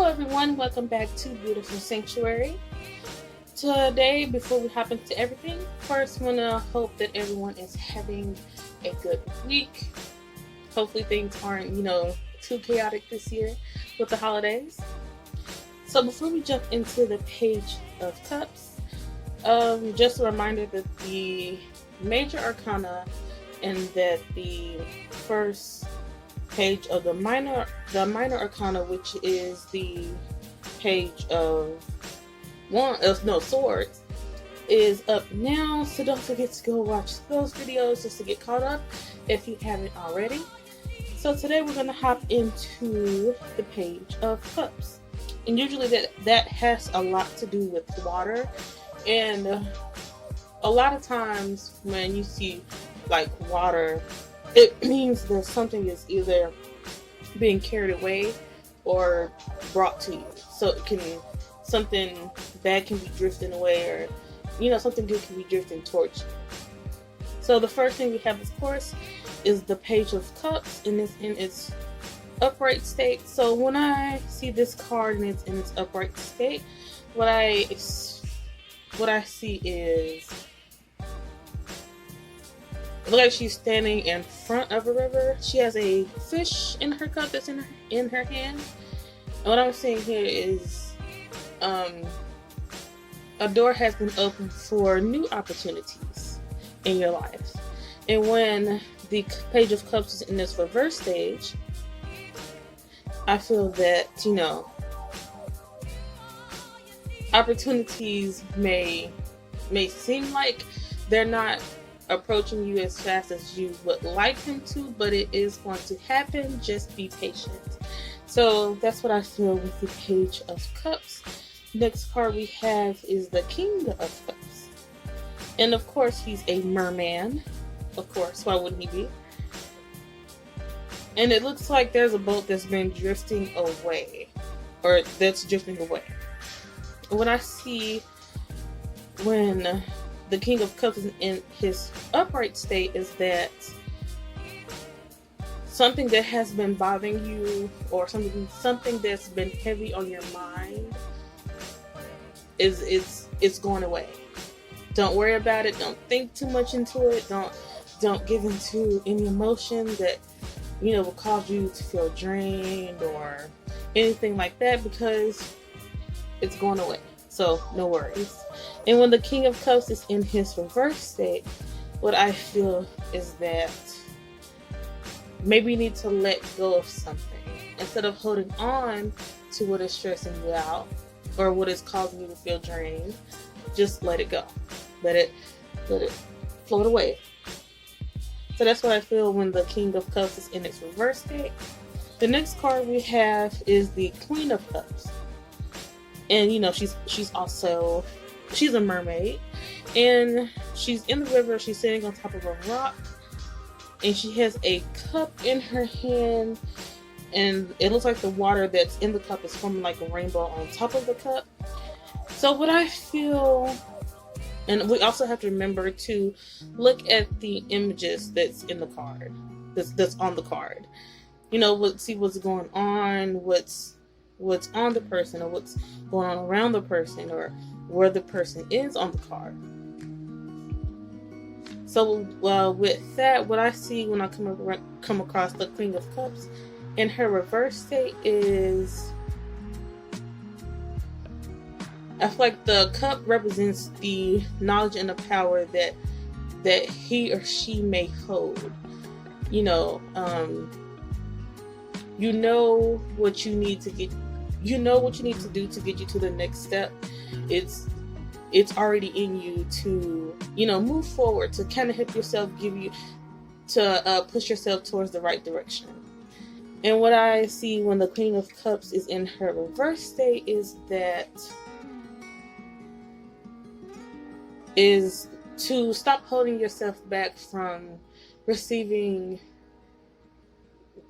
everyone, welcome back to Beautiful Sanctuary. Today, before we hop into everything, first want to hope that everyone is having a good week. Hopefully things aren't, too chaotic this year with the holidays. So before we jump into the Page of Cups, just a reminder that the Major Arcana and that the first page of the minor arcana, which is the page of swords, is up now. So don't forget to go watch those videos just to get caught up if you haven't already. So today we're going to hop into the Page of Cups, and usually that has a lot to do with water. And a lot of times when you see like water, it means that something is either being carried away or brought to you. So something bad can be drifting away, or something good can be drifting towards you. So the first thing we have, of course, is the Page of Cups in its upright state. So when I see this card and it's in its upright state, what I see is, it looks like she's standing in front of a river. She has a fish in her cup that's in her hand. And what I'm saying here is a door has been opened for new opportunities in your life. And when the Page of Cups is in this reverse stage, I feel that, opportunities may seem like they're not approaching you as fast as you would like them to, but it is going to happen. Just be patient. So that's what I feel with the Page of Cups. Next card we have is the King of Cups, and of course he's a merman. Of course, why wouldn't he be? And it looks like there's a boat that's been drifting away, or that's drifting away. What I see when the King of Cups is in his upright state is that something that has been bothering you, or something that's been heavy on your mind, it's going away. Don't worry about it. Don't think too much into it. Don't give into any emotion that will cause you to feel drained or anything like that, because it's going away. So no worries. And when the King of Cups is in his reverse state, what I feel is that maybe you need to let go of something. Instead of holding on to what is stressing you out or what is causing you to feel drained, just let it go. Let it float away. So that's what I feel when the King of Cups is in its reverse state. The next card we have is the Queen of Cups. And she's a mermaid, and she's in the river. She's sitting on top of a rock, and she has a cup in her hand, and it looks like the water that's in the cup is forming like a rainbow on top of the cup. So what I feel, and we also have to remember to look at the images that's in the card, that's on the card. See what's going on, what's on the person, or what's going on around the person, or where the person is on the card. So with that, what I see when I come across the Queen of Cups in her reverse state is, I feel like the cup represents the knowledge and the power that he or she may hold. You know what you need to get. You know what you need to do to get you to the next step. It's already in you to move forward, to kind of help yourself, push yourself towards the right direction. And what I see when the Queen of Cups is in her reverse state is to stop holding yourself back from receiving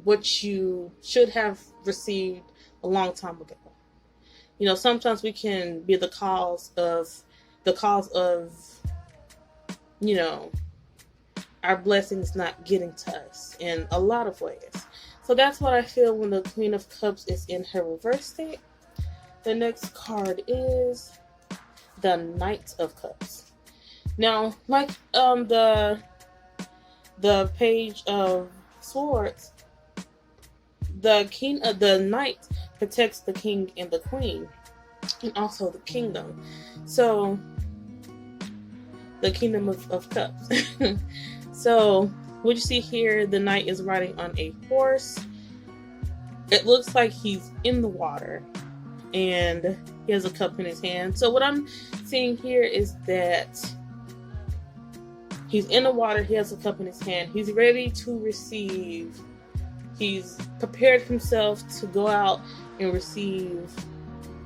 what you should have received a long time ago. Sometimes we can be the cause of our blessings not getting to us in a lot of ways. So that's what I feel when the Queen of Cups is in her reverse state. The next card is the Knight of Cups. Now, like the Page of Swords, the Knight protects the king and the queen, and also the kingdom. So, the Kingdom of Cups. So, what you see here, the Knight is riding on a horse. It looks like he's in the water, and he has a cup in his hand. So what I'm seeing here is that he's in the water, he has a cup in his hand, he's ready to receive, he's prepared himself to go out and receive,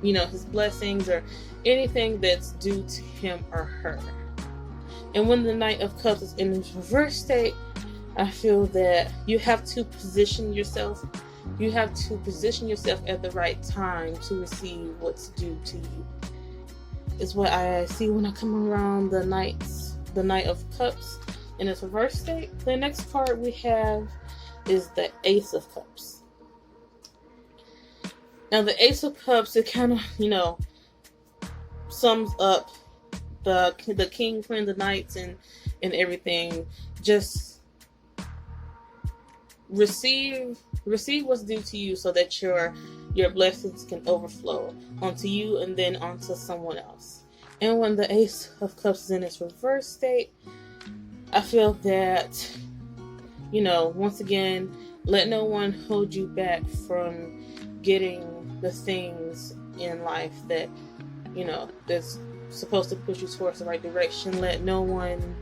his blessings or anything that's due to him or her. And when the Knight of Cups is in its reverse state, I feel that you have to position yourself. You have to position yourself at the right time to receive what's due to you. Is what I see when I come around the Knight of Cups in its reverse state. The next card we have is the Ace of Cups. Now the Ace of Cups, it kind of, sums up the king, queen, the knights, and everything. Just receive what's due to you, so that your blessings can overflow onto you and then onto someone else. And when the Ace of Cups is in its reverse state, I feel that, once again, let no one hold you back from getting the things in life that, that's supposed to push you towards the right direction. Let no one,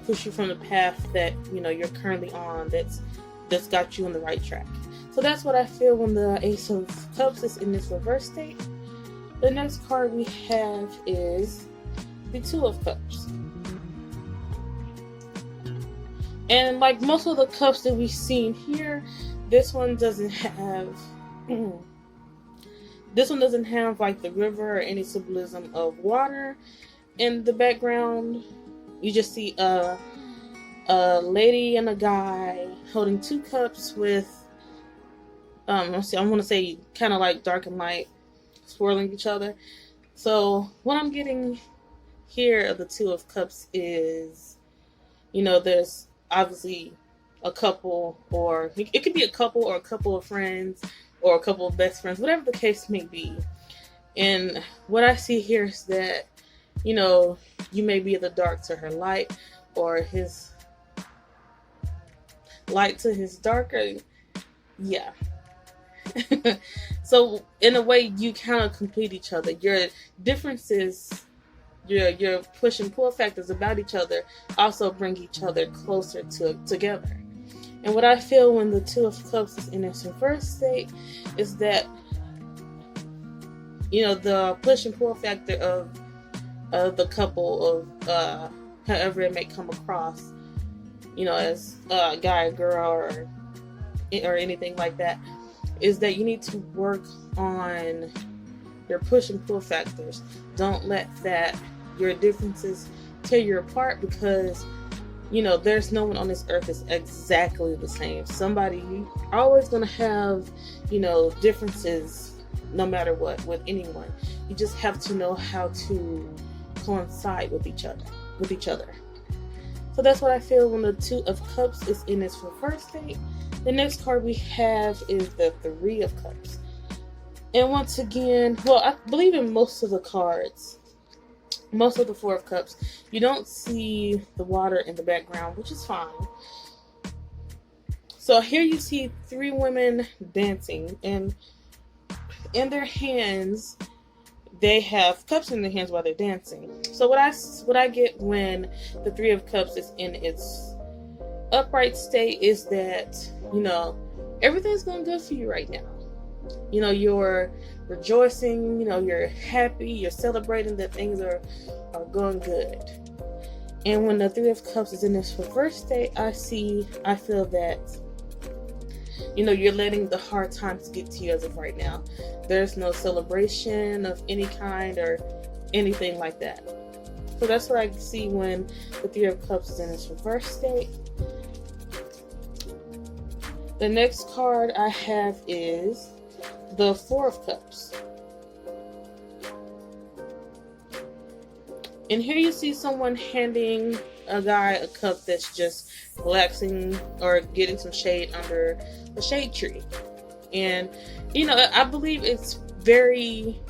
push you from the path that, you're currently on that's got you on the right track. So that's what I feel when the Ace of Cups is in this reverse state. The next card we have is the Two of Cups. And like most of the cups that we've seen here, this one doesn't have like the river or any symbolism of water in the background. You just see a lady and a guy holding two cups with I want to say kind of like dark and light swirling each other. So what I'm getting here of the Two of Cups is, there's obviously a couple, or it could be a couple or a couple of friends or a couple of best friends, whatever the case may be. And what I see here is that, you may be the dark to her light, or his light to his darker. Yeah. So in a way, you kind of complete each other. Your differences, your push and pull factors about each other also bring each other closer together. And what I feel when the Two of Cups is in its reverse state is that, the push and pull factor of the couple, of however it may come across, as a guy, a girl, or anything like that, is that you need to work on your push and pull factors. Don't let your differences tear you apart, because there's no one on this earth that's exactly the same. You're always going to have, differences no matter what, with anyone. You just have to know how to coincide with each other. So that's what I feel when the Two of Cups is in its reverse state. The next card we have is the Three of Cups. And once again, I believe in most of the cards, most of the Four of Cups, you don't see the water in the background, which is fine. So here you see three women dancing, and in their hands, they have cups in their hands while they're dancing. So what I get when the Three of Cups is in its upright state is that, everything's going good for you right now. You're rejoicing, you're happy, you're celebrating that things are going good. And when the Three of Cups is in this reverse state, I feel that, you're letting the hard times get to you as of right now. There's no celebration of any kind or anything like that. So that's what I see when the Three of Cups is in its reverse state. The next card I have is the Four of Cups. And here you see someone handing a guy a cup that's just relaxing or getting some shade under a shade tree. And, you know, I believe it's very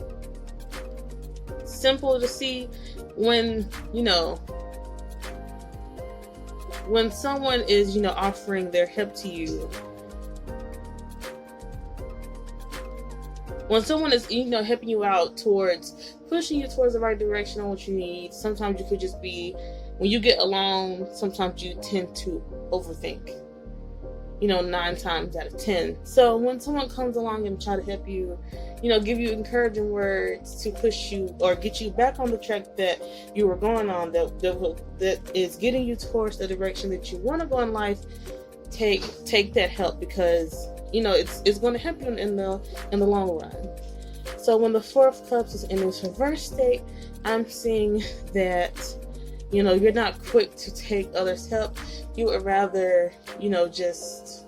simple to see when, you know, when someone is, you know, offering their help to you. When someone is, you know, helping you out towards pushing you towards the right direction on what you need, sometimes you could just be, when you get along, sometimes you tend to overthink, you know, 9 times out of 10. So when someone comes along and try to help you, you know, give you encouraging words to push you or get you back on the track that you were going on, that is getting you towards the direction that you want to go in life, take that help, because, you know, it's going to help you in the long run. So when the Four of Cups is in its reverse state, I'm seeing that, you know, you're not quick to take others' help. You would rather, you know, just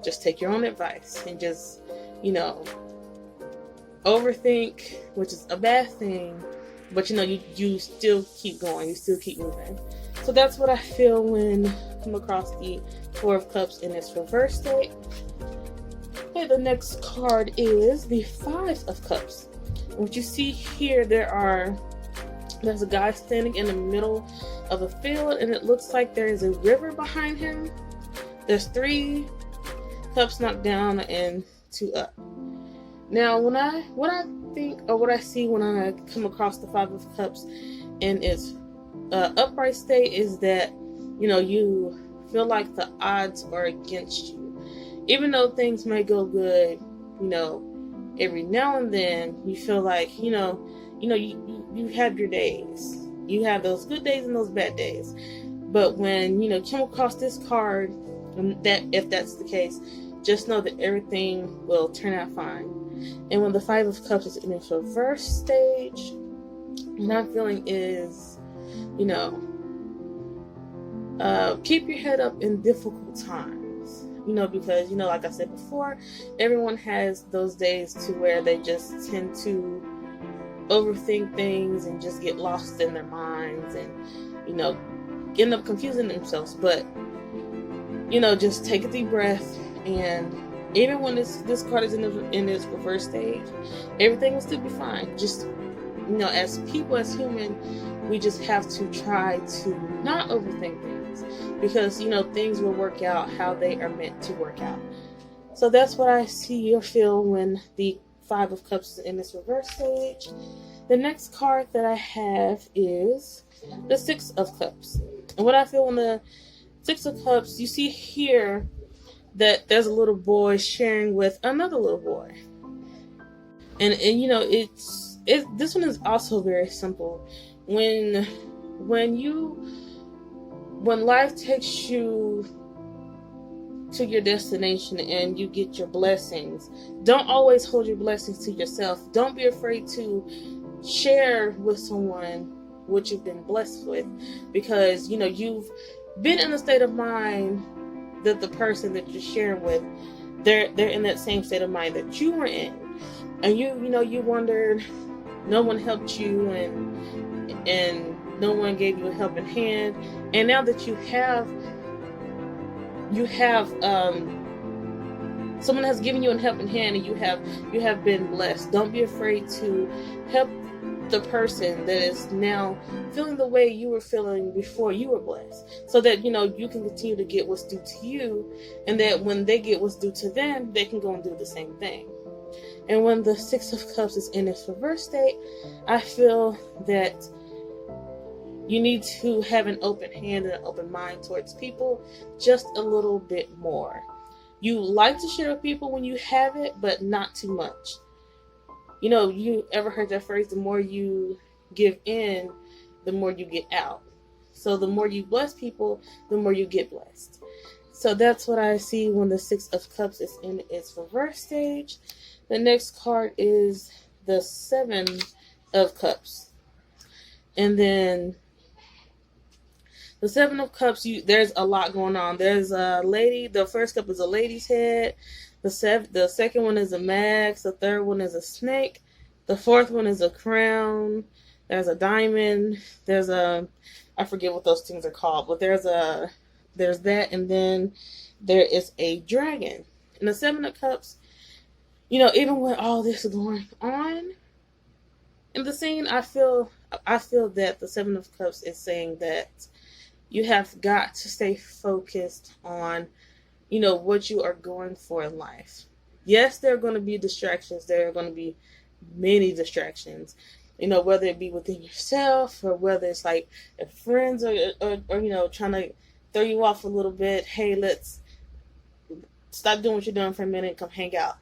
take your own advice and just, you know, overthink, which is a bad thing, but, you know, you still keep going, you still keep moving. So that's what I feel when I come across the Four of Cups in its reverse state. Okay, the next card is the Five of Cups. What you see here, there's a guy standing in the middle of a field, and it looks like there is a river behind him. There's 3 cups knocked down and 2 up. Now, what I think, or what I see when I come across the Five of Cups in its upright state is that, you know, you feel like the odds are against you. Even though things may go good, you know, every now and then, you feel like, you know, you have your days. You have those good days and those bad days. But when, you know, come across this card, that if that's the case, just know that everything will turn out fine. And when the Five of Cups is in its reverse stage, what I'm feeling is, you know, keep your head up in difficult times. You know, because, you know, like I said before, everyone has those days to where they just tend to overthink things and just get lost in their minds and, you know, end up confusing themselves. But, you know, just take a deep breath, and even when this card is in its reverse stage, everything will still be fine. Just, you know, as people, as human, we just have to try to not overthink things, because, you know, things will work out how they are meant to work out. So that's what I see or feel when the Five of Cups is in this reverse stage. The next card that I have is the Six of Cups. And what I feel when the Six of Cups, you see here that there's a little boy sharing with another little boy. And you know, this one is also very simple. When life takes you to your destination and you get your blessings, don't always hold your blessings to yourself. Don't be afraid to share with someone what you've been blessed with, because, you know, you've been in a state of mind that the person that you're sharing with, they're in that same state of mind that you were in, and you know, you wondered, no one helped you, and no one gave you a helping hand. And now that you have someone has given you a helping hand, and you have been blessed, don't be afraid to help the person that is now feeling the way you were feeling before you were blessed, so that, you know, you can continue to get what's due to you, and that when they get what's due to them, they can go and do the same thing. And when the Six of Cups is in its reverse state, I feel that you need to have an open hand and an open mind towards people just a little bit more. You like to share with people when you have it, but not too much. You know, you ever heard that phrase, the more you give in, the more you get out. So the more you bless people, the more you get blessed. So that's what I see when the Six of Cups is in its reverse stage. The next card is the Seven of Cups. And then the Seven of Cups, there's a lot going on. There's a lady. The first cup is a lady's head. The second one is a max. The third one is a snake. The fourth one is a crown. There's a diamond. There's a, I forget what those things are called, but there's that, and then there is a dragon. And the Seven of Cups, even with all this going on in the scene, I feel that the Seven of Cups is saying that you have got to stay focused on, what you are going for in life. Yes, there are going to be distractions. There are going to be many distractions, whether it be within yourself or whether it's like if friends are trying to throw you off a little bit. Hey, let's stop doing what you're doing for a minute. Come hang out.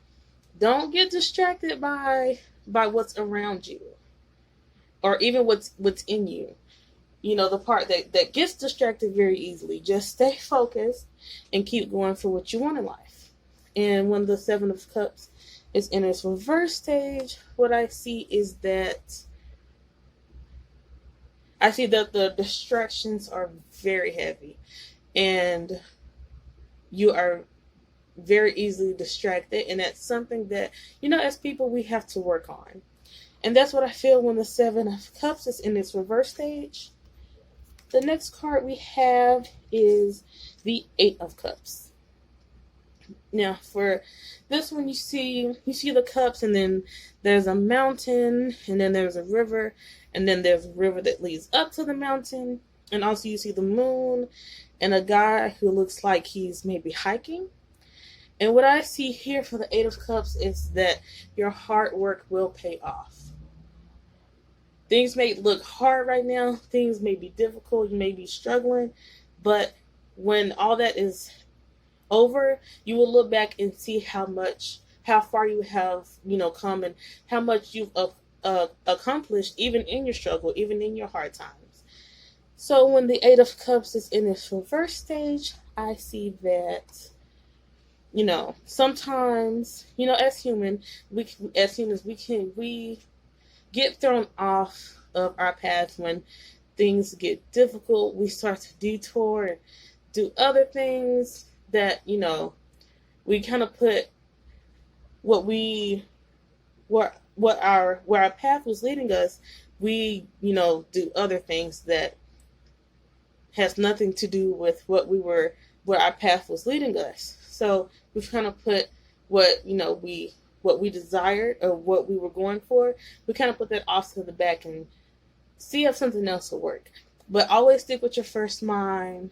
Don't get distracted by what's around you or even what's in you. The part that gets distracted very easily. Just stay focused and keep going for what you want in life. And when the Seven of Cups is in its reverse stage, what I see is that the distractions are very heavy and you are very easily distracted, and that's something that, as people, we have to work on. And that's what I feel when the Seven of Cups is in its reverse stage. The next card we have is the Eight of Cups. Now, for this one, you see the cups, and then there's a mountain, and then there's a river, and then there's a river that leads up to the mountain, and also you see the moon, and a guy who looks like he's maybe hiking. And what I see here for the Eight of Cups is that your hard work will pay off. Things may look hard right now. Things may be difficult. You may be struggling. But when all that is over, you will look back and see how far you have, come, and how much you've accomplished, even in your struggle, even in your hard times. So when the Eight of Cups is in its reverse stage, I see that, sometimes, as humans, we get thrown off of our path when things get difficult. We start to detour and do other things that, we kind of put where our path was leading us. We, do other things that has nothing to do with where our path was leading us. So we've kind of put what we desired or what we were going for, we kind of put that off to the back and see if something else will work. But always stick with your first mind.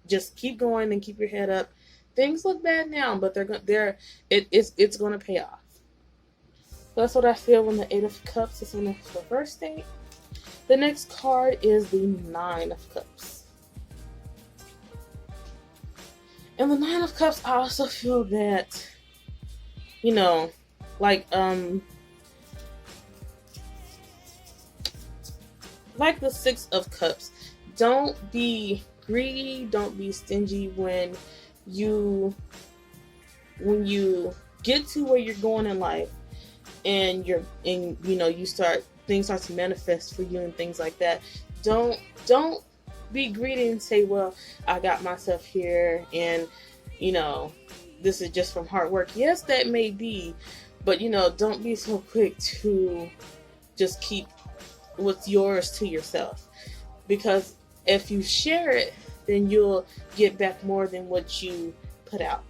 Just keep going and keep your head up. Things look bad now, but it's going to pay off. So that's what I feel when the Eight of Cups is in the reverse state. The next card is the Nine of Cups. And the Nine of Cups, I also feel that, like the Six of Cups. Don't be greedy, don't be stingy when you get to where you're going in life and things start to manifest for you and things like that. Don't be greedy and say, well, I got myself here and this is just from hard work. Yes, that may be, but don't be so quick to just keep what's yours to yourself, because if you share it, then you'll get back more than what you put out.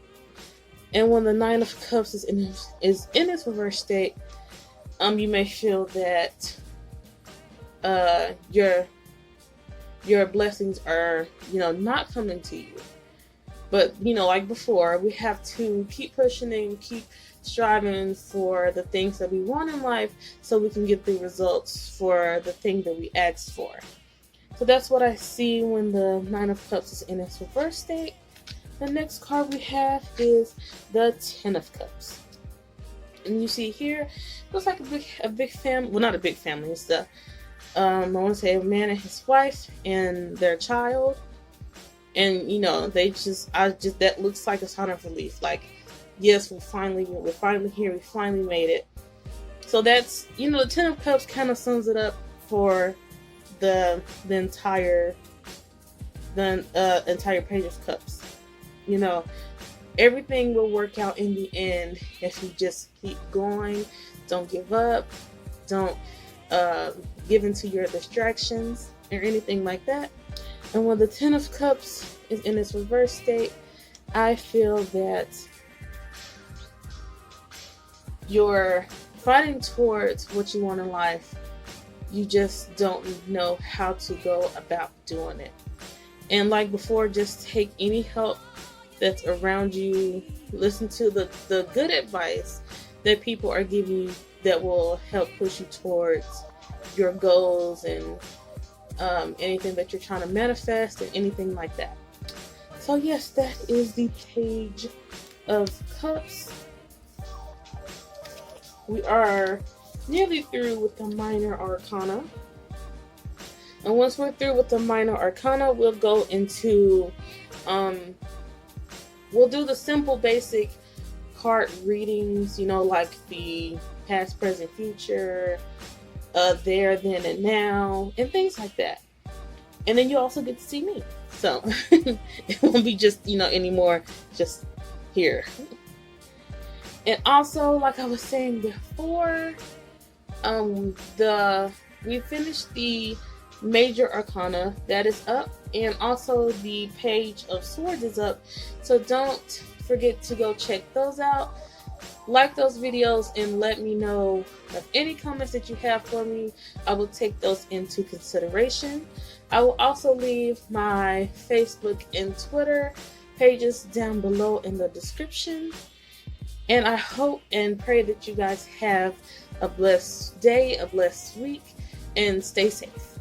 And when the Nine of Cups is in its reverse state, you may feel that your blessings are not coming to you. But like before, we have to keep pushing and keep striving for the things that we want in life so we can get the results for the thing that we asked for. So that's what I see when the Nine of Cups is in its reverse state. The next card we have is the Ten of Cups. And you see here, it looks like a big family. Well, not a big family. It's I want to say a man and his wife and their child. And that looks like a sign of relief. Like, yes, we're finally here. We finally made it. So that's, the Ten of Cups kind of sums it up for the entire Page of Cups. everything will work out in the end if you just keep going. Don't give up. Don't give into your distractions or anything like that. And when the Ten of Cups is in its reverse state, I feel that you're fighting towards what you want in life. You just don't know how to go about doing it. And like before, just take any help that's around you. Listen to the good advice that people are giving you that will help push you towards your goals and anything that you're trying to manifest and anything like that. So yes, that is the Page of Cups. We are nearly through with the Minor Arcana. And once we're through with the Minor Arcana, we'll go into, we'll do the simple basic card readings, you know, like the past, present, future, there, then, and now, and things like that. And then you also get to see me. So it won't be just, you know, anymore just here. And also, like I was saying before, we finished the Major Arcana, that is up, and also the Page of Swords is up. So don't forget to go check those out. Like those videos and let me know of any comments that you have for me. I will take those into consideration. I will also leave my Facebook and Twitter pages down below in the description. And I hope and pray that you guys have a blessed day, a blessed week, and stay safe.